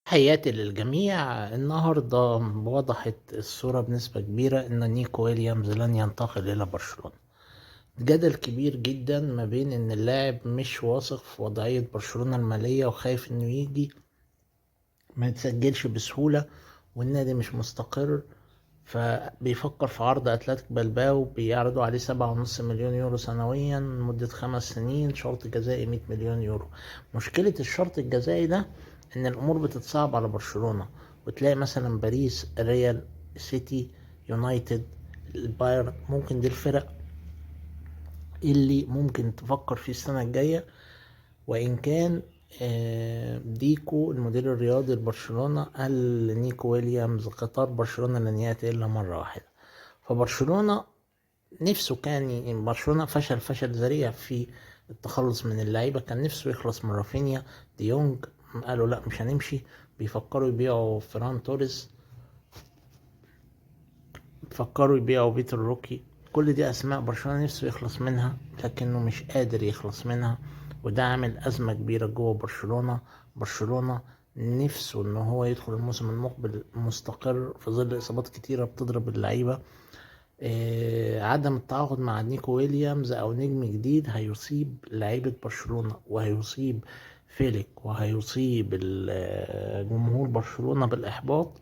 تحياتي للجميع. النهاردة وضحت الصورة بنسبة كبيرة إن نيكو ويليامز لن ينتقل إلى برشلونة. جدل كبير جدا ما بين إن اللاعب مش واثق في وضعية برشلونة المالية وخايف إنه يجي ما يتسجلش بسهولة، والنادي مش مستقر، فبيفكر في عرض أتلتيك بلباو. بيعرضوا عليه 7.5 مليون يورو سنويا لمدة 5 سنين، شرط جزائي 100 مليون يورو. مشكلة الشرط الجزائي ده إن الأمور بتتصعب على برشلونة، وتلاقي مثلا باريس، ريال، سيتي، يونايتد، البايرن، ممكن دي الفرق اللي ممكن تفكر في السنة الجاية. وإن كان ديكو المدير الرياضي لبرشلونة قال لنيكو ويليامز قطار برشلونة لن يأتي إلا مرة واحدة. فبرشلونة نفسه كان برشلونة فشل ذريع في التخلص من اللعيبة. كان نفسه يخلص من رافينيا، ديونج، قالوا لا مش هنمشي. بيفكروا يبيعوا فران توريس، بيفكروا يبيعوا بيتر روكي. كل دي أسماء برشلونة نفسه يخلص منها لكنه مش قادر يخلص منها، وده عامل أزمة كبيرة جوه برشلونة نفسه إن هو يدخل الموسم المقبل مستقر في ظل إصابات كتيرة بتضرب اللعيبة. عدم التعاقد مع نيكو ويليامز أو نجم جديد هيصيب لعيبة برشلونة، وهيصيب فيليك، وهيصيب جمهور برشلونة بالإحباط،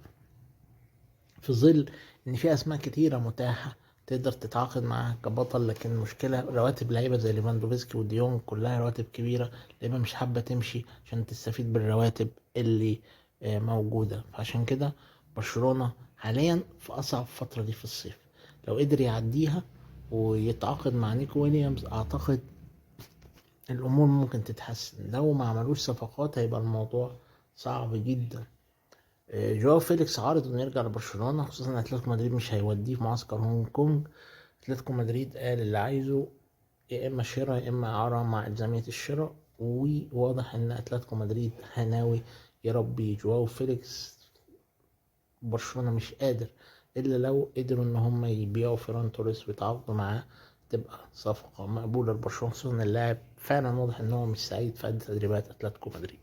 في ظل ان في اسماء كتيره متاحه تقدر تتعاقد معاها كبطل. لكن المشكله رواتب لعيبه زي ليفاندوفسكي وديونج كلها رواتب كبيره، لعيبه مش حابه تمشي عشان تستفيد بالرواتب اللي موجوده. فعشان كده برشلونه حاليا في اصعب فتره دي في الصيف. لو قدر يعديها ويتعاقد مع نيكو ويليامز اعتقد الامور ممكن تتحسن. لو ما عملوش صفقات هيبقى الموضوع صعب جدا. جواو فيليكس عارض انه يرجع لبرشلونة، خصوصا ان اتلتيكو مدريد مش هيوديه في معسكر هونج كونج. اتلتيكو مدريد قال اللي عايزه يا اما شراء يا اما اعارة مع الزامية الشراء، وواضح ان اتلتيكو مدريد هناوي يربي جواو فيليكس. برشلونة مش قادر الا لو قدروا ان هم يبيعوا فيران توريس ويتعاقدوا معاه، تبقى صفقة مقبولة لبرشلونة، خصوصا ان اللاعب فعلا واضح ان هو مش سعيد في قد تدريبات اتلتيكو مدريد.